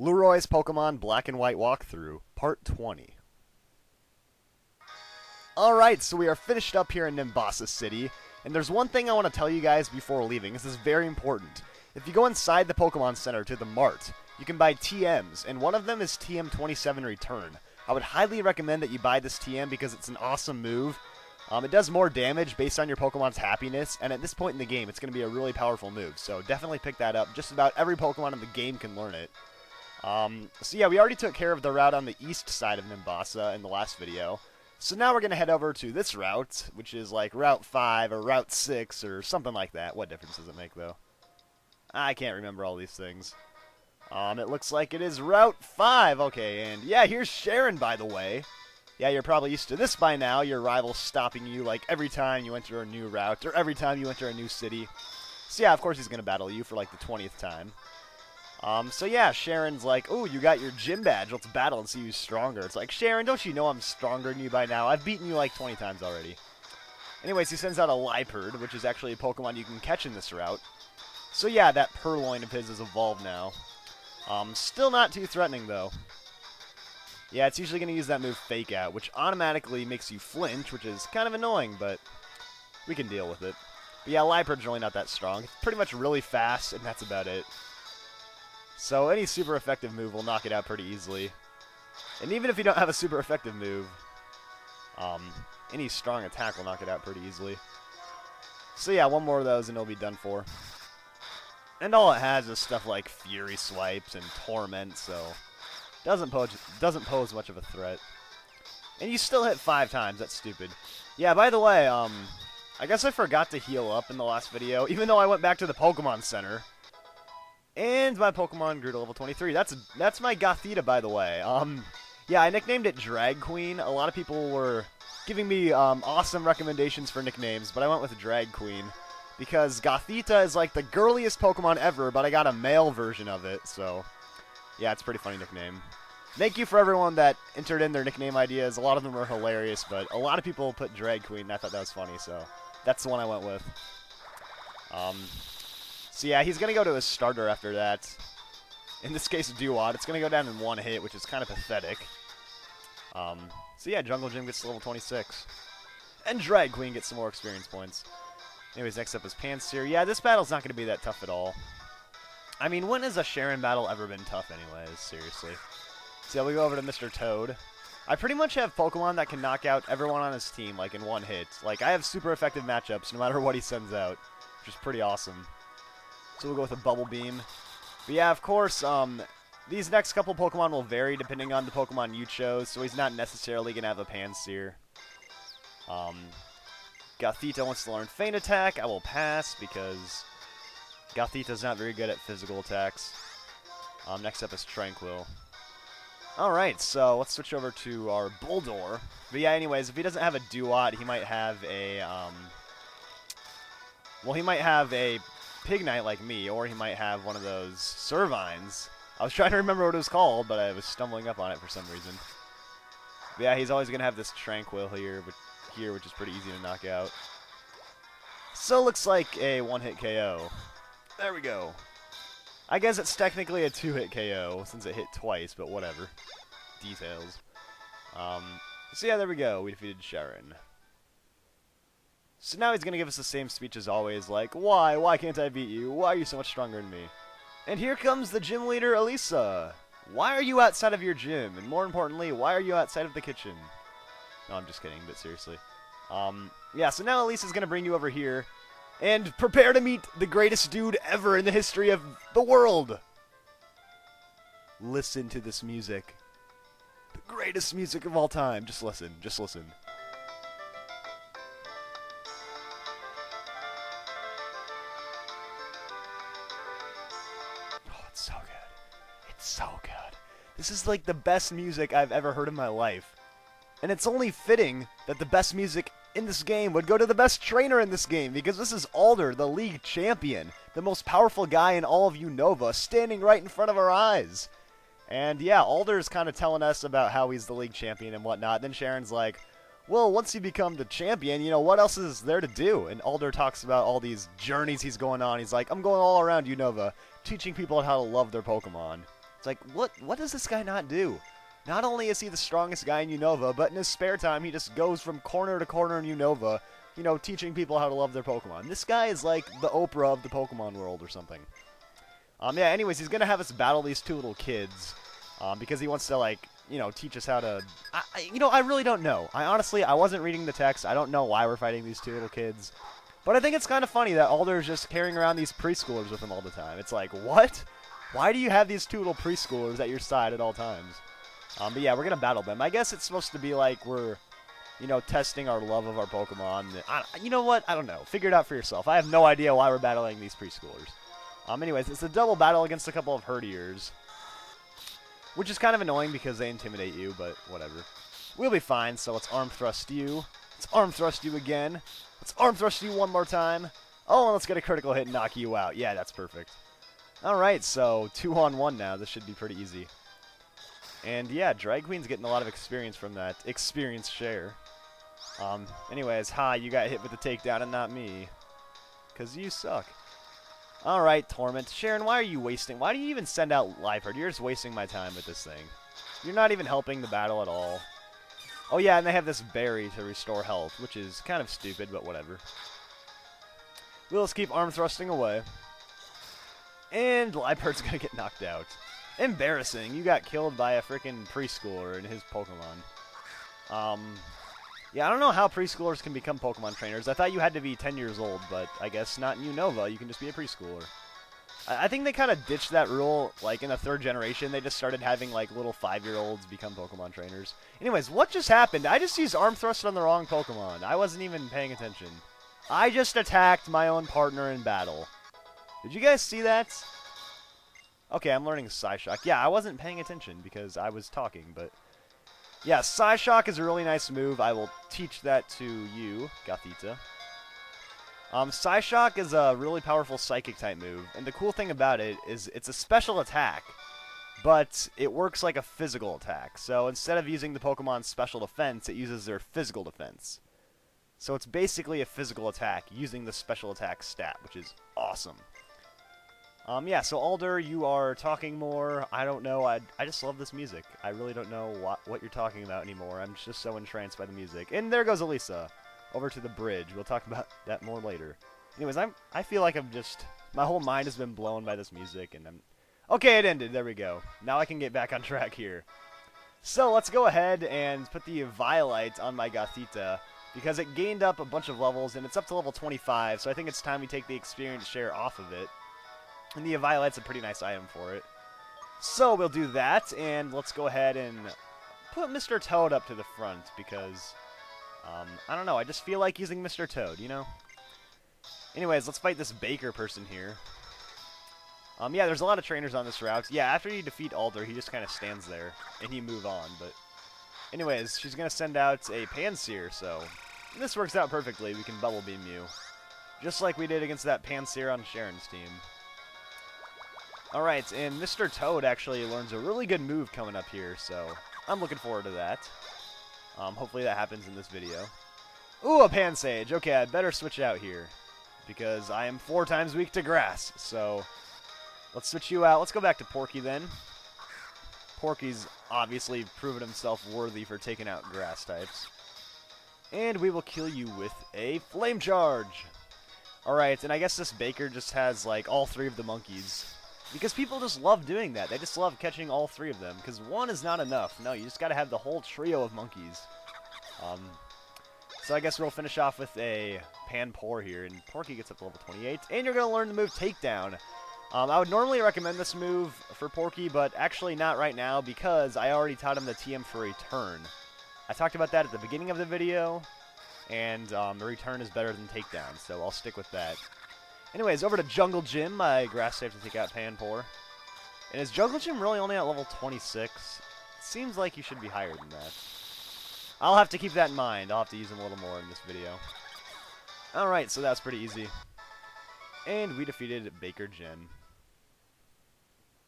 Lueroi's Pokemon Black and White Walkthrough, Part 20. Alright, so we are finished up here in Nimbasa City, and there's one thing I want to tell you guys before leaving. This is very important. If you go inside the Pokemon Center to the Mart, you can buy TMs, and one of them is TM27 Return. I would highly recommend that you buy this TM because it's an awesome move. It does more damage based on your Pokemon's happiness, and at this point in the game, it's going to be a really powerful move. So definitely pick that up. Just about every Pokemon in the game can learn it. So yeah, we already took care of the route on the east side of Nimbasa in the last video. So now we're going to head over to this route, which is like Route 5 or Route 6 or something like that. What difference does it make, though? I can't remember all these things. It looks like it is Route 5. Okay, and yeah, here's Sharon, by the way. Yeah, you're probably used to this by now. Your rival stopping you like every time you enter a new route or every time you enter a new city. So yeah, of course he's going to battle you for like the 20th time. So yeah, Sharon's like, oh, you got your gym badge. Let's battle and see who's stronger. It's like, Sharon, don't you know I'm stronger than you by now? I've beaten you like 20 times already. Anyways, he sends out a Liepard, which is actually a Pokemon you can catch in this route. So yeah, that Purloin of his is evolved now. Still not too threatening, though. Yeah, it's usually going to use that move Fake Out, which automatically makes you flinch, which is kind of annoying, but we can deal with it. But yeah, Liepard's really not that strong. It's pretty much really fast, and that's about it. So any super effective move will knock it out pretty easily. And even if you don't have a super effective move, any strong attack will knock it out pretty easily. So yeah, one more of those and it'll be done for. And all it has is stuff like Fury Swipes and Torment, so doesn't pose much of a threat. And you still hit 5 times, that's stupid. Yeah, by the way, I guess I forgot to heal up in the last video, even though I went back to the Pokemon Center. And my Pokemon grew to level 23. That's my Gothita, by the way. Yeah, I nicknamed it Drag Queen. A lot of people were giving me awesome recommendations for nicknames, but I went with Drag Queen because Gothita is like the girliest Pokemon ever, but I got a male version of it, so yeah, it's a pretty funny nickname. Thank you for everyone that entered in their nickname ideas. A lot of them were hilarious, but a lot of people put Drag Queen, and I thought that was funny, so that's the one I went with. So yeah, he's going to go to his starter after that. In this case, Duat. It's going to go down in one hit, which is kind of pathetic. So yeah, Jungle Gym gets to level 26. And Drag Queen gets some more experience points. Anyways, next up is Pansear. Yeah, this battle's not going to be that tough at all. I mean, when has a Sharon battle ever been tough anyways? Seriously. So yeah, we go over to Mr. Toad. I pretty much have Pokemon that can knock out everyone on his team, like in one hit. Like, I have super effective matchups no matter what he sends out, which is pretty awesome. So we'll go with a Bubble Beam. But yeah, of course, these next couple Pokemon will vary depending on the Pokemon you chose, so he's not necessarily going to have a Pansear. Gothita wants to learn Feint Attack. I will pass because Gothita's not very good at physical attacks. Next up is Tranquil. Alright, so let's switch over to our Bulldor. But yeah, anyways, if he doesn't have a Duat, he might have a, well, he might have a Pignite like me, or he might have one of those Servines. I was trying to remember what it was called, but I was stumbling up on it for some reason. But yeah, he's always going to have this Tranquil here, which is pretty easy to knock out. So looks like a one-hit KO. There we go. I guess it's technically a 2-hit KO, since it hit twice, but whatever. Details. So yeah, there we go. We defeated Sharon. So now he's going to give us the same speech as always, like, why? Why can't I beat you? Why are you so much stronger than me? And here comes the gym leader, Elisa. Why are you outside of your gym? And more importantly, why are you outside of the kitchen? No, I'm just kidding, but seriously. Yeah, so now Elisa's going to bring you over here. And prepare to meet the greatest dude ever in the history of the world. Listen to this music. The greatest music of all time. Just listen, just listen. So good. It's so good. This is like the best music I've ever heard in my life. And it's only fitting that the best music in this game would go to the best trainer in this game, because this is Alder, the league champion, the most powerful guy in all of Unova, standing right in front of our eyes. And yeah, Alder's kind of telling us about how he's the league champion and whatnot. Then Sharon's like, well, once you become the champion, you know, what else is there to do? And Alder talks about all these journeys he's going on. He's like, I'm going all around Unova, teaching people how to love their Pokemon. It's like, what does this guy not do? Not only is he the strongest guy in Unova, but in his spare time, he just goes from corner to corner in Unova, you know, teaching people how to love their Pokemon. This guy is like the Oprah of the Pokemon world or something. Yeah, anyways, he's going to have us battle these two little kids, because he wants to, like, you know, teach us how to... I really don't know. I wasn't reading the text. I don't know why we're fighting these two little kids. But I think it's kind of funny that Alder is just carrying around these preschoolers with him all the time. It's like, what? Why do you have these two little preschoolers at your side at all times? But yeah, we're going to battle them. I guess it's supposed to be like we're, you know, testing our love of our Pokemon. You know what? I don't know. Figure it out for yourself. I have no idea why we're battling these preschoolers. Anyways, it's a double battle against a couple of Herdiers, which is kind of annoying because they intimidate you, but whatever. We'll be fine, so let's Arm Thrust you. Let's Arm Thrust you again. Let's Arm Thrust you one more time. Oh, and let's get a critical hit and knock you out. Yeah, that's perfect. Alright, so 2-on-1 now. This should be pretty easy. And yeah, Drag Queen's getting a lot of experience from that experience share. Anyways, you got hit with the takedown and not me. Because you suck. Alright, Torment. Sharon, why do you even send out Liepard? You're just wasting my time with this thing. You're not even helping the battle at all. Oh yeah, and they have this berry to restore health, which is kind of stupid, but whatever. We'll just keep Arm Thrusting away. And Liepard's gonna get knocked out. Embarrassing. You got killed by a freaking preschooler and his Pokemon. Yeah, I don't know how preschoolers can become Pokemon trainers. I thought you had to be 10 years old, but I guess not in Unova. You can just be a preschooler. I think they kind of ditched that rule, like, in the 3rd generation. They just started having, like, little 5-year-olds become Pokemon trainers. Anyways, what just happened? I just used Arm Thrust on the wrong Pokemon. I wasn't even paying attention. I just attacked my own partner in battle. Did you guys see that? Okay, I'm learning Psyshock. Yeah, I wasn't paying attention because I was talking, but... yeah, Psyshock is a really nice move. I will teach that to you, Gothita. Psyshock is a really powerful Psychic-type move, and the cool thing about it is it's a special attack, but it works like a physical attack. So instead of using the Pokemon's special defense, it uses their physical defense. So it's basically a physical attack using the special attack stat, which is awesome. Yeah, so Alder, you are talking more. I don't know. I just love this music. I really don't know what you're talking about anymore. I'm just so entranced by the music. And there goes Elisa. Over to the bridge. We'll talk about that more later. Anyways, I feel like my whole mind has been blown by this music, and okay, it ended. There we go. Now I can get back on track here. So let's go ahead and put the Violite on my Gothita, because it gained up a bunch of levels, and it's up to level 25, so I think it's time we take the experience share off of it. And the Violet's a pretty nice item for it. So we'll do that, and let's go ahead and put Mr. Toad up to the front, because... I don't know, I just feel like using Mr. Toad, you know? Anyways, let's fight this Baker person here. Yeah, there's a lot of trainers on this route. Yeah, after you defeat Alder, he just kind of stands there, and you move on, but... anyways, she's going to send out a Pansear, so... this works out perfectly, we can Bubble Beam you. Just like we did against that Pansear on Sharon's team. Alright, and Mr. Toad actually learns a really good move coming up here, so... I'm looking forward to that. Hopefully that happens in this video. Ooh, a Pansage! Okay, I'd better switch out here. Because I am 4 times weak to grass, so... let's switch you out. Let's go back to Porky then. Porky's obviously proven himself worthy for taking out grass types. And we will kill you with a Flame Charge! Alright, and I guess this Baker just has, like, all 3 of the monkeys. Because people just love doing that. They just love catching all 3 of them. Because 1 is not enough. No, you just gotta have the whole trio of monkeys. So I guess we'll finish off with a Panpour here. And Porky gets up to level 28. And you're gonna learn the move Takedown. I would normally recommend this move for Porky, but actually not right now because I already taught him the TM for Return. I talked about that at the beginning of the video. And the Return is better than Takedown. So I'll stick with that. Anyways, over to Jungle Gym, my grass type to take out Panpour. And is Jungle Gym really only at level 26? It seems like you should be higher than that. I'll have to keep that in mind. I'll have to use him a little more in this video. Alright, so that's pretty easy. And we defeated Baker Jen.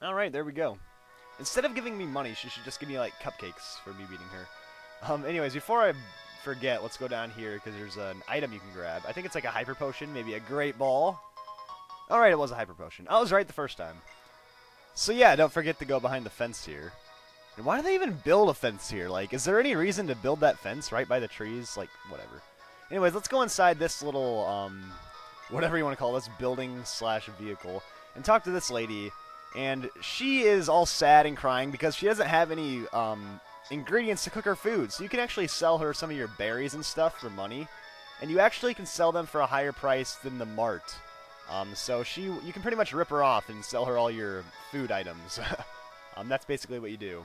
Alright, there we go. Instead of giving me money, she should just give me, like, cupcakes for me beating her. Anyways, before I forget, let's go down here because there's an item you can grab. I think it's like a Hyper Potion, maybe a Great Ball. Alright, it was a Hyper Potion. I was right the first time. So yeah, don't forget to go behind the fence here. And why do they even build a fence here? Like, is there any reason to build that fence right by the trees? Like, whatever. Anyways, let's go inside this little, whatever you want to call this, building slash vehicle, and talk to this lady. And she is all sad and crying because she doesn't have any, ingredients to cook her food. So you can actually sell her some of your berries and stuff for money. And you actually can sell them for a higher price than the mart. So you can pretty much rip her off and sell her all your food items. That's basically what you do.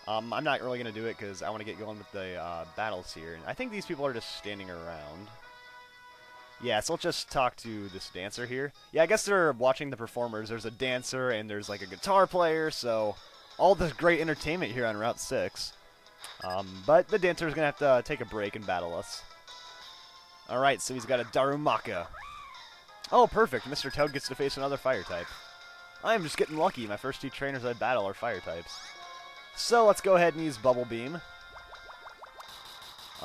I'm not really going to do it because I want to get going with the battles here. And I think these people are just standing around. Yeah, so let's just talk to this dancer here. Yeah, I guess they're watching the performers. There's a dancer and there's like a guitar player, so all this great entertainment here on Route 6. But the dancer's going to have to take a break and battle us. Alright, so he's got a Darumaka. Oh, perfect. Mr. Toad gets to face another fire type. I'm just getting lucky. My first 2 trainers I battle are fire types. So let's go ahead and use Bubble Beam.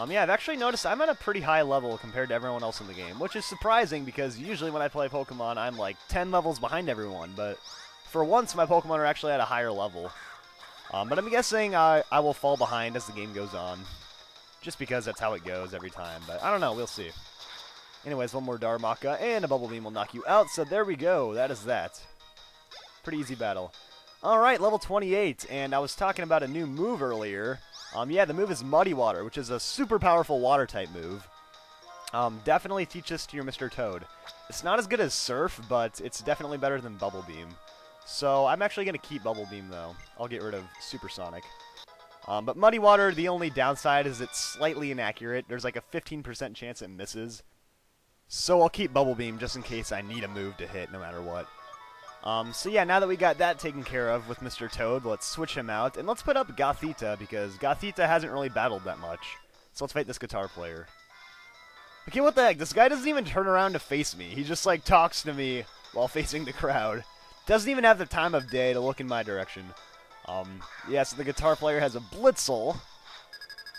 Yeah, I've actually noticed I'm at a pretty high level compared to everyone else in the game, which is surprising because usually when I play Pokemon, I'm like 10 levels behind everyone, but for once my Pokemon are actually at a higher level. But I'm guessing I will fall behind as the game goes on, just because that's how it goes every time, but I don't know, we'll see. Anyways, one more Darumaka, and a Bubble Beam will knock you out, so there we go, that is that. Pretty easy battle. Alright, level 28, and I was talking about a new move earlier. Yeah, the move is Muddy Water, which is a super powerful water-type move. Definitely teach this to your Mr. Toad. It's not as good as Surf, but it's definitely better than Bubble Beam. So I'm actually going to keep Bubble Beam, though. I'll get rid of Supersonic. But Muddy Water, the only downside is it's slightly inaccurate. There's like a 15% chance it misses. So I'll keep Bubble Beam just in case I need a move to hit no matter what. So yeah, now that we got that taken care of with Mr. Toad, let's switch him out. And let's put up Gothita, because Gothita hasn't really battled that much. So let's fight this guitar player. Okay, what the heck? This guy doesn't even turn around to face me. He just, like, talks to me while facing the crowd. Doesn't even have the time of day to look in my direction. Yeah, so the guitar player has a Blitzel.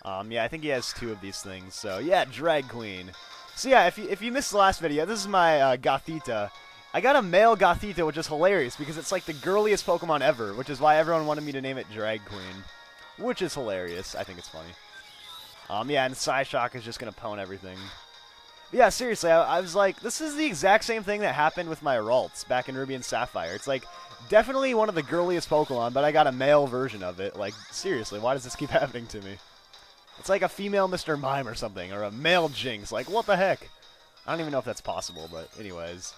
Yeah, I think he has 2 of these things. So, yeah, Drag Queen. So, yeah, if you missed the last video, this is my Gothita. I got a male Gothita, which is hilarious, because it's like the girliest Pokemon ever, which is why everyone wanted me to name it Drag Queen. Which is hilarious. I think it's funny. Yeah, and Psyshock is just going to pwn everything. But yeah, seriously, I was like, this is the exact same thing that happened with my Ralts back in Ruby and Sapphire. It's like, definitely one of the girliest Pokemon, but I got a male version of it. Like, seriously, why does this keep happening to me? It's like a female Mr. Mime or something, or a male Jinx. Like, what the heck? I don't even know if that's possible, but anyways.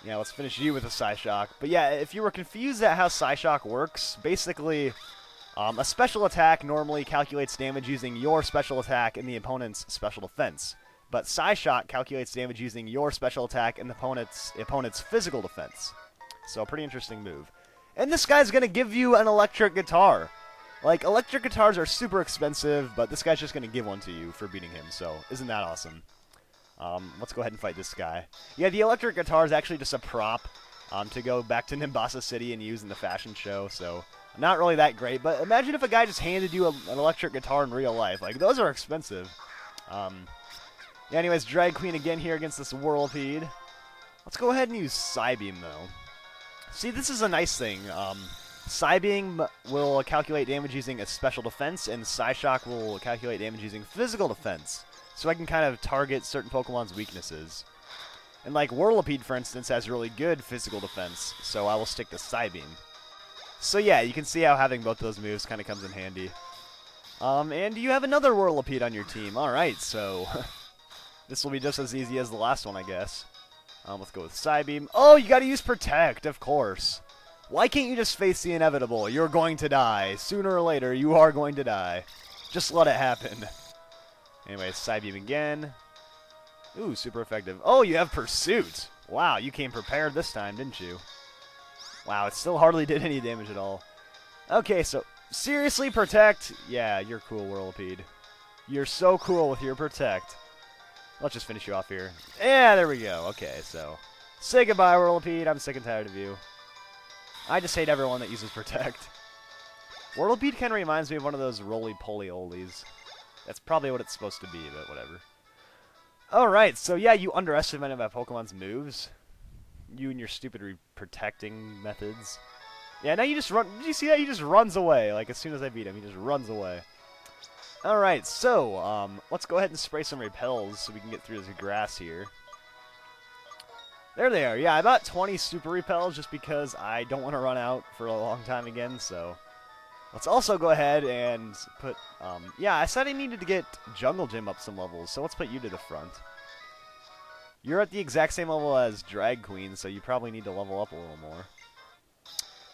Yeah, let's finish you with a Psyshock. But yeah, if you were confused at how Psyshock works, basically, a special attack normally calculates damage using your special attack and the opponent's special defense. But Psyshock calculates damage using your special attack and the opponent's physical defense. So, pretty interesting move. And this guy's going to give you an electric guitar. Like, electric guitars are super expensive, but this guy's just going to give one to you for beating him. So, isn't that awesome? Let's go ahead and fight this guy. Yeah, the electric guitar is actually just a prop to go back to Nimbasa City and use in the fashion show, so not really that great. But imagine if a guy just handed you an electric guitar in real life. Like, those are expensive. Yeah, anyways, Drag Queen again here against this Whirlipede. Let's go ahead and use Psybeam, though. See, this is a nice thing. Psybeam will calculate damage using a special defense, and Psyshock will calculate damage using physical defense. So I can kind of target certain Pokemon's weaknesses. And like Whirlipede, for instance, has really good physical defense, so I will stick to Psybeam. So yeah, you can see how having both those moves kind of comes in handy. And you have another Whirlipede on your team. Alright, so this will be just as easy as the last one, I guess. Let's go with Psybeam. Oh, you gotta use Protect, of course. Why can't you just face the inevitable? You're going to die. Sooner or later, you are going to die. Just let it happen. Anyways, Psybeam again. Ooh, super effective. Oh, you have Pursuit. Wow, you came prepared this time, didn't you? Wow, it still hardly did any damage at all. Okay, so, seriously, Protect? Yeah, you're cool, Whirlipede. You're so cool with your Protect. Let's just finish you off here. Yeah, there we go. Okay, so, say goodbye, Whirlipede. I'm sick and tired of you. I just hate everyone that uses Protect. Whirlipede kind of reminds me of one of those roly-poly-olies. That's probably what it's supposed to be, but whatever. Alright, so yeah, you underestimated my Pokemon's moves. You and your stupid protecting methods. Yeah, now you just run. Did you see that? He just runs away. Like, as soon as I beat him, he just runs away. Alright, so, let's go ahead and spray some repels so we can get through this grass here. There they are. Yeah, I bought 20 super repels just because I don't want to run out for a long time again, so... Let's also go ahead and put, yeah, I said I needed to get Jungle Gym up some levels, so let's put you to the front. You're at the exact same level as Drag Queen, so you probably need to level up a little more.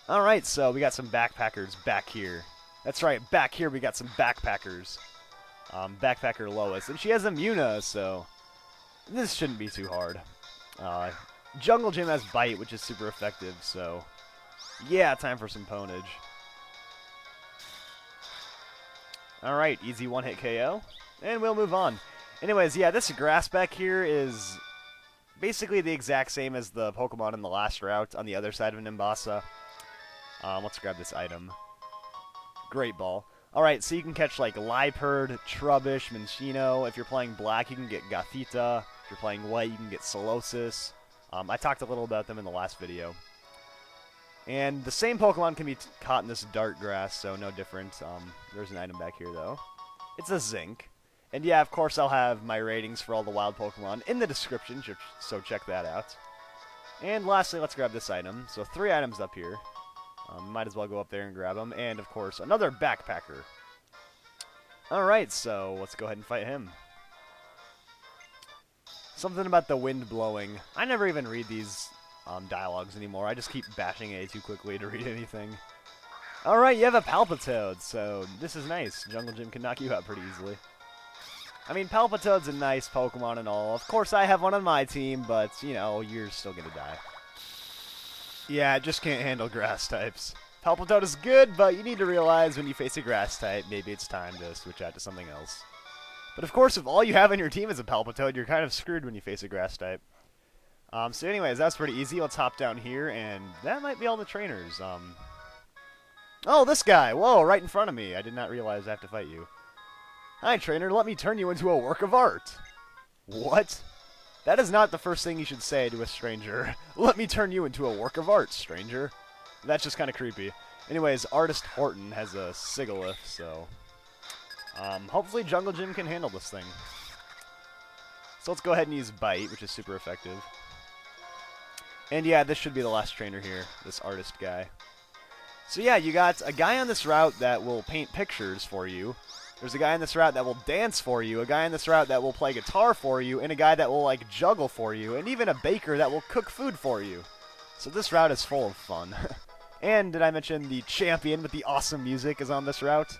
Alright, so we got some backpackers back here. That's right, back here we got some backpackers. Backpacker Lois, and she has Immuna, so this shouldn't be too hard. Jungle Gym has Bite, which is super effective, so yeah, time for some ponage. Alright, easy one-hit KO, and we'll move on. Anyways, yeah, this grass back here is basically the exact same as the Pokemon in the last route on the other side of Nimbasa. Let's grab this item. Great Ball. Alright, so you can catch like Liepard, Trubbish, Minccino. If you're playing black, you can get Gothita. If you're playing white, you can get Solosis. I talked a little about them in the last video. And the same Pokemon can be caught in this dark grass, so no different. There's an item back here, though. It's a Zinc. And yeah, of course, I'll have my ratings for all the wild Pokemon in the description, so check that out. And lastly, let's grab this item. So 3 items up here. Might as well go up there and grab them. And, of course, another Backpacker. Alright, so let's go ahead and fight him. Something about the wind blowing. I never even read these dialogues anymore. I just keep bashing A too quickly to read anything. Alright, you have a Palpitoad, so this is nice. Jungle Gym can knock you out pretty easily. I mean, Palpitoad's a nice Pokemon and all. Of course, I have one on my team, but, you know, you're still gonna die. Yeah, it just can't handle grass types. Palpitoad is good, but you need to realize when you face a grass type, maybe it's time to switch out to something else. But of course, if all you have on your team is a Palpitoad, you're kind of screwed when you face a grass type. So anyways, that's pretty easy. Let's hop down here, and that might be all the trainers. Oh, this guy! Whoa, right in front of me. I did not realize I have to fight you. Hi, trainer. Let me turn you into a work of art. What? That is not the first thing you should say to a stranger. Let me turn you into a work of art, stranger. That's just kind of creepy. Anyways, Artist Horton has a Sigilyph, so... hopefully Jungle Gym can handle this thing. So let's go ahead and use Bite, which is super effective. And yeah, this should be the last trainer here, this artist guy. So yeah, you got a guy on this route that will paint pictures for you. There's a guy on this route that will dance for you, a guy on this route that will play guitar for you, and a guy that will, like, juggle for you, and even a baker that will cook food for you. So this route is full of fun. And did I mention the champion with the awesome music is on this route?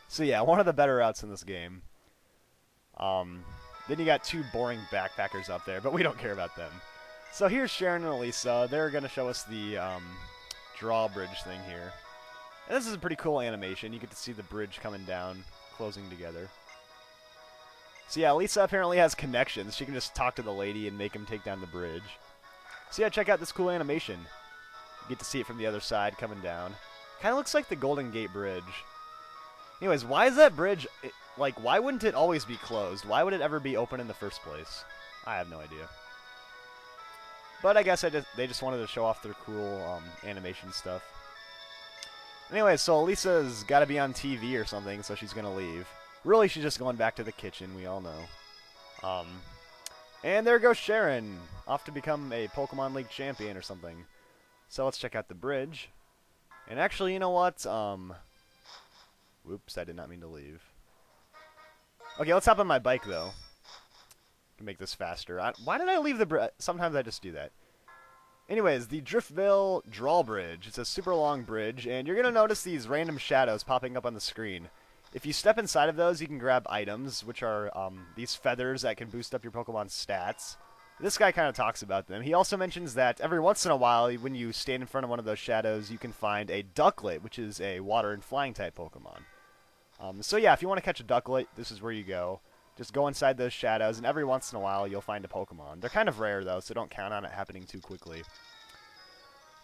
So yeah, one of the better routes in this game. Then you got 2 boring backpackers up there, but we don't care about them. So here's Sharon and Elisa. They're going to show us the drawbridge thing here. And this is a pretty cool animation. You get to see the bridge coming down, closing together. So yeah, Elisa apparently has connections. She can just talk to the lady and make him take down the bridge. So yeah, check out this cool animation. You get to see it from the other side coming down. Kind of looks like the Golden Gate Bridge. Anyways, why is that bridge... like, why wouldn't it always be closed? Why would it ever be open in the first place? I have no idea. But I guess they just wanted to show off their cool animation stuff. Anyway, so Elisa's got to be on TV or something, so she's going to leave. Really, she's just going back to the kitchen, we all know. And there goes Sharon, off to become a Pokemon League champion or something. So let's check out the bridge. And actually, you know what? Whoops, I did not mean to leave. Okay, let's hop on my bike, though. To make this faster. Why did I leave the bridge? Sometimes I just do that. Anyways, the Driftveil Drawbridge. It's a super long bridge, and you're going to notice these random shadows popping up on the screen. If you step inside of those, you can grab items, which are these feathers that can boost up your Pokemon's stats. This guy kind of talks about them. He also mentions that every once in a while, when you stand in front of one of those shadows, you can find a Ducklett, which is a water and flying type Pokemon. So yeah, if you want to catch a Ducklett, this is where you go. Just go inside those shadows, and every once in a while, you'll find a Pokemon. They're kind of rare, though, so don't count on it happening too quickly.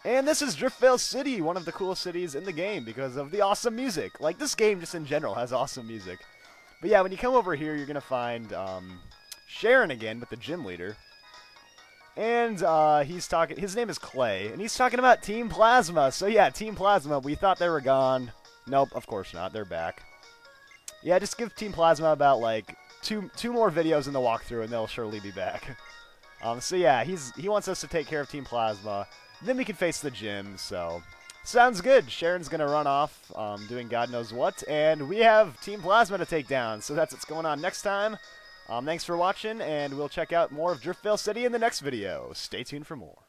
And this is Driftveil City, one of the coolest cities in the game because of the awesome music. Like, this game just in general has awesome music. But yeah, when you come over here, you're going to find Sharon again with the gym leader. And he's talking. His name is Clay, and he's talking about Team Plasma. So yeah, Team Plasma. We thought they were gone. Nope, of course not. They're back. Yeah, just give Team Plasma about like two more videos in the walkthrough, and they'll surely be back. So yeah, he wants us to take care of Team Plasma. Then we can face the gym. So sounds good. Sharon's gonna run off, doing God knows what, and we have Team Plasma to take down. So that's what's going on next time. Thanks for watching, and we'll check out more of Driftveil City in the next video. Stay tuned for more.